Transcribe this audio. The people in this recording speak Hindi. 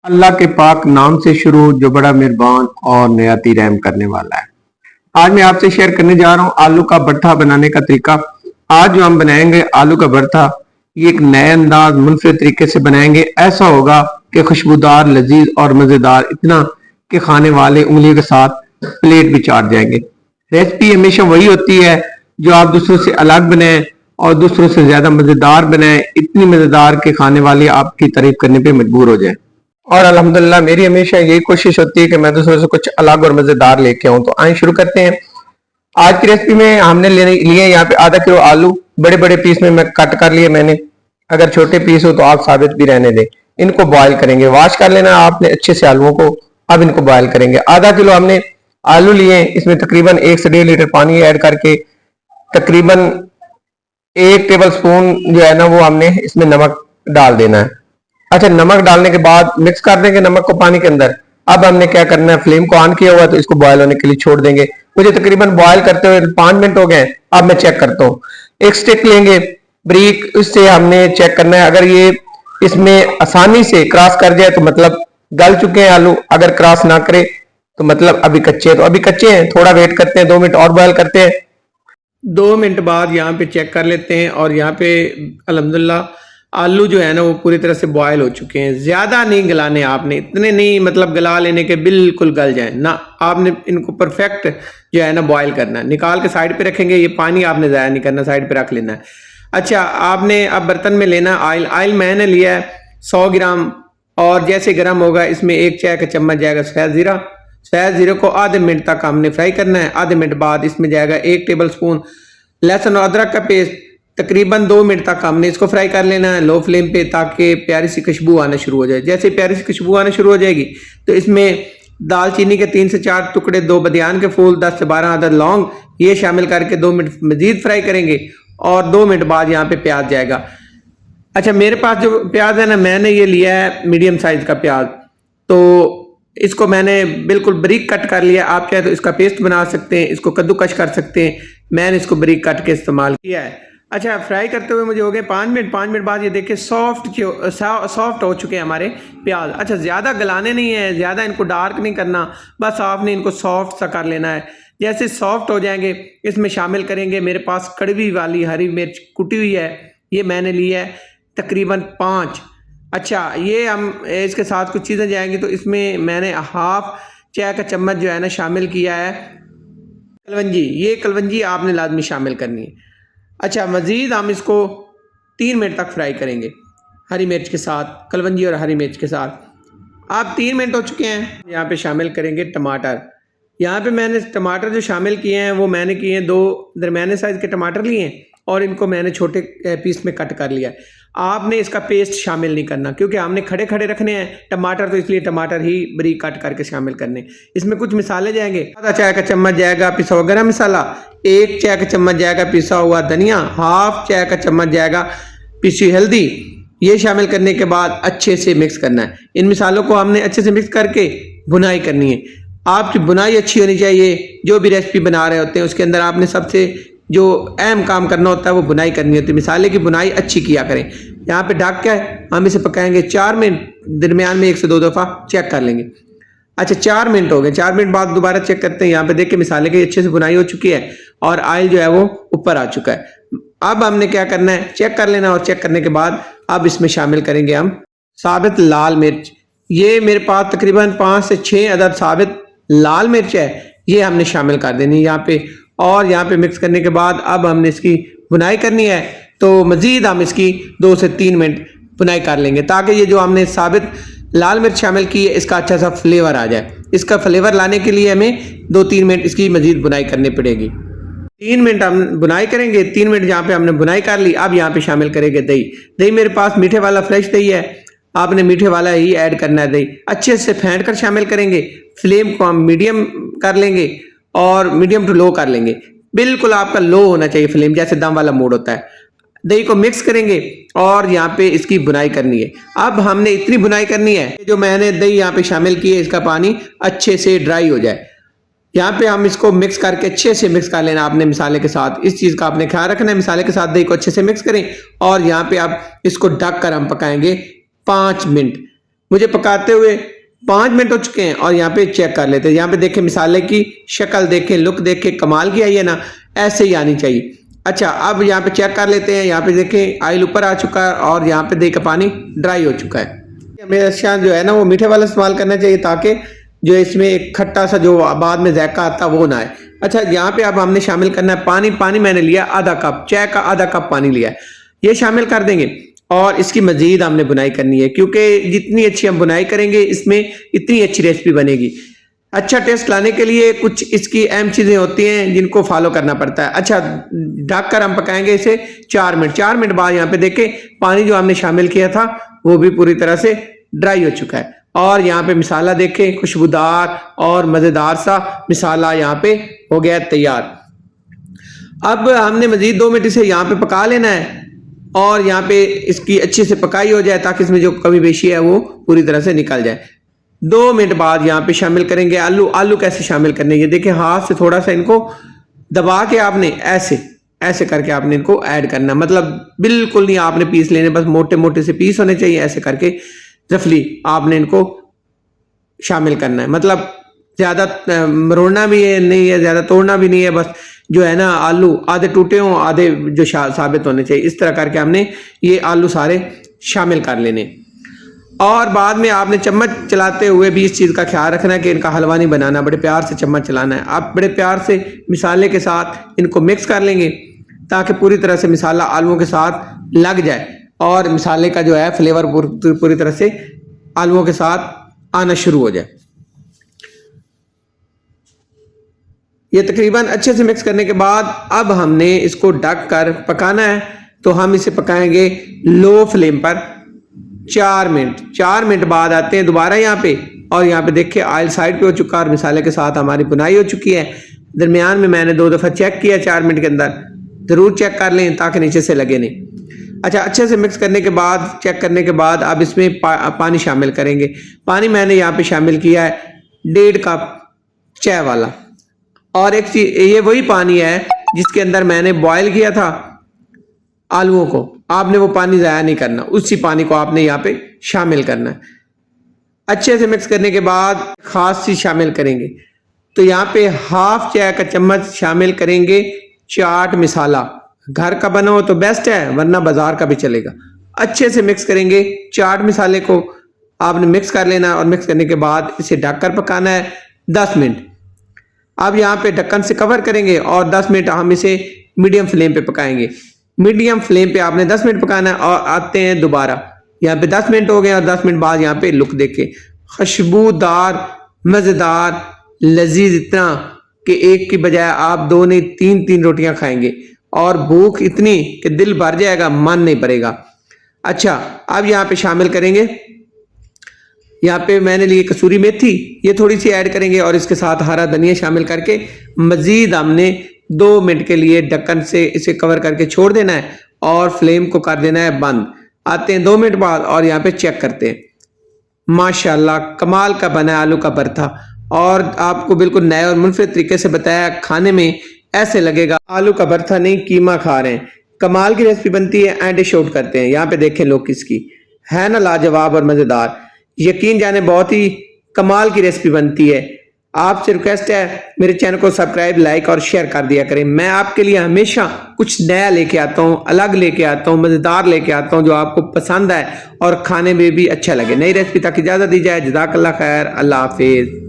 अल्लाह के पाक नाम से शुरू जो बड़ा मेहरबान और नयाती रहम करने वाला है। आज मैं आपसे शेयर करने जा रहा हूँ आलू का भरता बनाने का तरीका। आज जो हम बनाएंगे आलू का भरता, ये एक नए अंदाज मुनफरद तरीके से बनाएंगे। ऐसा होगा कि खुशबूदार, लजीज और मजेदार, इतना कि खाने वाले उंगलियों के साथ प्लेट भी चाट जाएंगे। रेसिपी हमेशा वही होती है जो आप दूसरों से अलग बनाएं और दूसरों से ज्यादा मजेदार बनाएं, इतनी मजेदार के खाने वाले आपकी तारीफ करने पे मजबूर हो जाए। और अल्हम्दुलिल्लाह मेरी हमेशा यही कोशिश होती है कि मैं दूसरों से कुछ अलग और मजेदार लेके आऊं। तो आइए शुरू करते हैं। आज की रेसिपी में हमने लिए यहाँ पे आधा किलो आलू, बड़े बड़े पीस में मैं कट कर लिए मैंने। अगर छोटे पीस हो तो आप साबित भी रहने दें। इनको बॉयल करेंगे, वॉश कर लेना आपने अच्छे से आलूओं को। अब इनको बॉयल करेंगे। आधा किलो हमने आलू लिए, इसमें तकरीबन 1 से 1.5 लीटर पानी ऐड करके तकरीबन 1 टेबल स्पून जो है ना वो हमने इसमें नमक डाल देना है। अच्छा, नमक डालने के बाद मिक्स कर देंगे नमक को पानी के अंदर। अब हमने क्या करना है, फ्लेम को ऑन किया हुआ तो इसको बॉयल होने के लिए छोड़ देंगे। मुझे तकरीबन बॉयल करते हुए 5 मिनट हो गए। अब मैं चेक करता हूँ। एक स्टिक लेंगे ब्रीक, उससे हमने चेक करना है। अगर ये इसमें आसानी से क्रॉस कर जाए तो मतलब गल चुके हैं आलू, अगर क्रॉस ना करे तो मतलब अभी कच्चे हैं। तो अभी कच्चे हैं, थोड़ा वेट करते हैं, 2 मिनट और बॉयल करते हैं। 2 मिनट बाद यहाँ पे चेक कर लेते हैं और यहाँ पे अल्हम्दुलिल्लाह आलू जो है ना वो पूरी तरह से बॉयल हो चुके हैं। ज्यादा नहीं गलाने आपने, इतने नहीं मतलब गला लेने के बिल्कुल गल जाए ना, आपने इनको परफेक्ट जो है ना बॉयल करना है। निकाल के साइड पे रखेंगे, ये पानी आपने ज़ाया नहीं करना, साइड पे रख लेना है। अच्छा, आपने अब बर्तन में लेना ऑयल। ऑयल मैंने लिया है 100 ग्राम, और जैसे गर्म होगा इसमें 1 चाय का चम्मच जाएगा सफ़ेद ज़ीरा। सफ़ेद ज़ीरे को आधे मिनट तक हमने फ्राई करना है। आधे मिनट बाद इसमें जाएगा 1 टेबल स्पून लहसुन और अदरक का पेस्ट। तकरीबन 2 मिनट तक हमने इसको फ्राई कर लेना है लो फ्लेम पे, ताकि प्यारी सी खुशबू आना शुरू हो जाए। जैसे प्यारी सी खुशबू आना शुरू हो जाएगी तो इसमें दालचीनी के 3 से 4 टुकड़े, 2 बदियान के फूल, 10 से 12 अदद लौंग, ये शामिल करके 2 मिनट मजीद फ्राई करेंगे। और 2 मिनट बाद यहाँ पे प्याज जाएगा। अच्छा, मेरे पास जो प्याज है ना, मैंने ये लिया है मीडियम साइज का प्याज, तो इसको मैंने बिल्कुल बारीक कट कर लिया। आप चाहे तो इसका पेस्ट बना सकते हैं, इसको कद्दूकश कर सकते हैं। मैंने इसको बारीक कट के इस्तेमाल किया है। अच्छा, फ्राई करते हुए मुझे हो गए 5 मिनट। 5 मिनट बाद ये देखिए सॉफ्ट हो चुके हैं हमारे प्याज। अच्छा, ज़्यादा गलाने नहीं है, ज़्यादा इनको डार्क नहीं करना, बस आपने इनको सॉफ्ट सा कर लेना है। जैसे सॉफ्ट हो जाएंगे इसमें शामिल करेंगे, मेरे पास कड़वी वाली हरी मिर्च कुटी हुई है, ये मैंने ली है तकरीबन 5। अच्छा, ये हम इसके साथ कुछ चीज़ें जाएंगी तो इसमें मैंने हाफ चाय का चम्मच जो है ना शामिल किया है कलवंजी। ये कलवंजी आपने लाजमी शामिल करनी है। अच्छा, मज़ीद हम इसको 3 मिनट तक फ्राई करेंगे हरी मिर्च के साथ, कलवंजी और हरी मिर्च के साथ। अब 3 मिनट हो चुके हैं। यहाँ पे शामिल करेंगे टमाटर। यहाँ पे मैंने टमाटर जो शामिल किए हैं वो मैंने किए हैं 2 दरमियाने साइज़ के टमाटर लिए हैं और इनको मैंने छोटे पीस में कट कर लिया है। आपने इसका पेस्ट शामिल नहीं करना क्योंकि हमने खड़े खड़े रखने हैं टमाटर, तो इसलिए टमाटर ही बारीक कट करके शामिल करने। इसमें कुछ मिसाले जाएंगे। आधा चाय का चम्मच जाएगा पिसा हुआ गरम मसाला, 1 चाय का चम्मच जाएगा पिसा हुआ धनिया, हाफ चाय का चम्मच जाएगा पिसी हल्दी। ये शामिल करने के बाद अच्छे से मिक्स करना है। इन मिसालों को हमने अच्छे से मिक्स करके भुनाई करनी है। आपकी बुनाई अच्छी होनी चाहिए। जो भी रेसिपी बना रहे होते हैं उसके अंदर आपने सबसे जो अहम काम करना होता है वो बुनाई करनी होती है। मिसाले की बुनाई अच्छी किया करें। यहाँ पे ढक के हम इसे पकाएंगे 4 मिनट, दरमियान में 1 से 2 दफ़ा चेक कर लेंगे। अच्छा, 4 मिनट हो गए। 4 मिनट बाद दोबारा चेक करते हैं। यहाँ पे देखिए मिसाले की अच्छे से बुनाई हो चुकी है और ऑयल जो है वो ऊपर आ चुका है। अब हमने क्या करना है, चेक कर लेना, और चेक करने के बाद अब इसमें शामिल करेंगे हम साबित लाल मिर्च। ये मेरे पास तकरीबन 5 से 6 अदद साबित लाल मिर्च है, ये हमने शामिल कर देनी है यहाँ पे। और यहाँ पे मिक्स करने के बाद अब हमने इसकी बुनाई करनी है, तो मज़ीद हम इसकी 2 से 3 मिनट बुनाई कर लेंगे ताकि ये जो हमने साबित लाल मिर्च शामिल की है इसका अच्छा सा फ्लेवर आ जाए। इसका फ्लेवर लाने के लिए हमें 2-3 मिनट इसकी मज़ीद बुनाई करनी पड़ेगी। 3 मिनट हम बुनाई करेंगे। 3 मिनट जहाँ पे हमने बुनाई कर ली, अब यहाँ पे शामिल करेंगे दही। दही मेरे पास मीठे वाला फ्रेश दही है, आपने मीठे वाला ही ऐड करना है। दही अच्छे से फेंट कर शामिल करेंगे। फ्लेम को हम मीडियम कर लेंगे और मीडियम टू लो कर लेंगे। बिल्कुल आपका लो होना चाहिए फ्लेम, जैसे दम वाला मोड होता है। दही को मिक्स करेंगे और यहाँ पे इसकी बुनाई करनी है। अब हमने इतनी बुनाई करनी है जो मैंने दही यहाँ पे शामिल की है इसका पानी अच्छे से ड्राई हो जाए। यहाँ पे हम इसको मिक्स करके अच्छे से मिक्स कर लेना आपने मिसाले के साथ। इस चीज़ का आपने ख्याल रखना है, मिसाले के साथ दही को अच्छे से मिक्स करें और यहाँ पे आप इसको ढक कर हम पकाएंगे 5 मिनट। मुझे पकाते हुए 5 मिनट हो चुके हैं और यहाँ पे चेक कर लेते हैं। यहाँ पे देखें मिसाले की शक्ल देखें, लुक देखें, कमाल की आई है ना, ऐसे ही आनी चाहिए। अच्छा, अब यहाँ पे चेक कर लेते हैं। यहाँ पे देखें ऑयल ऊपर आ चुका है और यहाँ पे देखिए पानी ड्राई हो चुका है। हमेशा जो है ना वो मीठे वाला इस्तेमाल करना चाहिए ताकि जो इसमें एक खट्टा सा जो बाद में जायका आता वो ना आए। अच्छा, यहाँ पे अब हमने शामिल करना है पानी। पानी मैंने लिया आधा कप, चाय का आधा कप पानी लिया है, ये शामिल कर देंगे और इसकी मजीद हमने बुनाई करनी है क्योंकि जितनी अच्छी हम बुनाई करेंगे इसमें इतनी अच्छी रेसिपी बनेगी। अच्छा टेस्ट लाने के लिए कुछ इसकी अहम चीजें होती हैं जिनको फॉलो करना पड़ता है। अच्छा, ढककर हम पकाएंगे इसे 4 मिनट। 4 मिनट बाद यहाँ पे देखें पानी जो हमने शामिल किया था वो भी पूरी तरह से ड्राई हो चुका है और यहाँ पे मिसाला देखें, खुशबूदार और मजेदार सा मिसाला यहाँ पे हो गया तैयार। अब हमने मजीद 2 मिनट इसे यहाँ पे पका लेना है और यहाँ पे इसकी अच्छे से पकाई हो जाए ताकि इसमें जो कमी बेशी है वो पूरी तरह से निकल जाए। 2 मिनट बाद यहाँ पे शामिल करेंगे आलू। आलू कैसे शामिल करने, ये देखिए हाथ से थोड़ा सा इनको दबा के आपने ऐसे ऐसे करके आपने इनको ऐड करना, मतलब बिल्कुल नहीं आपने पीस लेने, बस मोटे मोटे से पीस होने चाहिए। ऐसे करके रफली आपने इनको शामिल करना है, मतलब ज्यादा मरोड़ना भी है नहीं है, ज्यादा तोड़ना भी नहीं है, बस जो है ना आलू आधे टूटे हों आधे जो साबित होने चाहिए, इस तरह करके हमने ये आलू सारे शामिल कर लेने। और बाद में आपने चम्मच चलाते हुए भी इस चीज़ का ख्याल रखना है कि इनका हलवा नहीं बनाना, बड़े प्यार से चम्मच चलाना है। आप बड़े प्यार से मिसाले के साथ इनको मिक्स कर लेंगे ताकि पूरी तरह से मिसाला आलूओं के साथ लग जाए और मिसाले का जो है फ्लेवर पूरी तरह से आलूओं के साथ आना शुरू हो जाए। ये तकरीबन अच्छे से मिक्स करने के बाद अब हमने इसको ढक कर पकाना है, तो हम इसे पकाएंगे लो फ्लेम पर 4 मिनट। 4 मिनट बाद आते हैं दोबारा यहाँ पे और यहाँ पे देखिए ऑयल साइड पे हो चुका और मिसाले के साथ हमारी बुनाई हो चुकी है। दरमियान में मैंने 2 दफ़ा चेक किया 4 मिनट के अंदर, ज़रूर चेक कर लें ताकि नीचे से लगे नहीं। अच्छा, अच्छे से मिक्स करने के बाद चेक करने के बाद अब इसमें पानी शामिल करेंगे। पानी मैंने यहाँ पे शामिल किया है 1.5 कप चाय वाला, और एक चीज ये वही पानी है जिसके अंदर मैंने बॉयल किया था आलूओं को, आपने वो पानी ज़ाया नहीं करना, उसी पानी को आपने यहाँ पे शामिल करना है। अच्छे से मिक्स करने के बाद खास चीज शामिल करेंगे, तो यहाँ पे हाफ चाय का चम्मच शामिल करेंगे चाट मसाला। घर का बना हो तो बेस्ट है, वरना बाजार का भी चलेगा। अच्छे से मिक्स करेंगे चाट मसाले को, आपने मिक्स कर लेना है और मिक्स करने के बाद इसे ढककर पकाना है 10 मिनट। अब यहाँ पे ढक्कन से कवर करेंगे और 10 मिनट हम इसे मीडियम फ्लेम पे पकाएंगे। मीडियम फ्लेम पे आपने 10 मिनट पकाना है और आते हैं दोबारा। यहाँ पे 10 मिनट हो गए और 10 मिनट बाद यहाँ पे लुक देखें, खुशबूदार मजेदार लजीज इतना कि एक की बजाय आप 2 नहीं 3 रोटियां खाएंगे और भूख इतनी कि दिल भर जाएगा, मन नहीं भरेगा। अच्छा, अब यहाँ पे शामिल करेंगे, यहाँ पे मैंने लिए कसूरी मेथी, ये थोड़ी सी ऐड करेंगे और इसके साथ हरा धनिया शामिल करके मजीद हमने 2 मिनट के लिए ढक्कन से इसे कवर करके छोड़ देना है और फ्लेम को कर देना है बंद। आते हैं 2 मिनट बाद और यहाँ पे चेक करते हैं। माशाल्लाह कमाल का बना है आलू का भरता, और आपको बिल्कुल नए और मुनफरद तरीके से बताया, खाने में ऐसे लगेगा आलू का भरता नहीं कीमा खा रहे हैं। कमाल की रेसिपी बनती है, एंड डिश आउट करते हैं। यहाँ पे देखें लोग किसकी है ना, लाजवाब और मजेदार, यकीन जाने बहुत ही कमाल की रेसिपी बनती है। आपसे रिक्वेस्ट है मेरे चैनल को सब्सक्राइब, लाइक और शेयर कर दिया करें। मैं आपके लिए हमेशा कुछ नया लेके आता हूँ, अलग लेके आता हूँ, मजेदार लेके आता हूँ जो आपको पसंद आए और खाने में भी अच्छा लगे। नई रेसिपी तक इजाजत दी जाए। जज़ाकल्लाह खैर, अल्लाह हाफिज।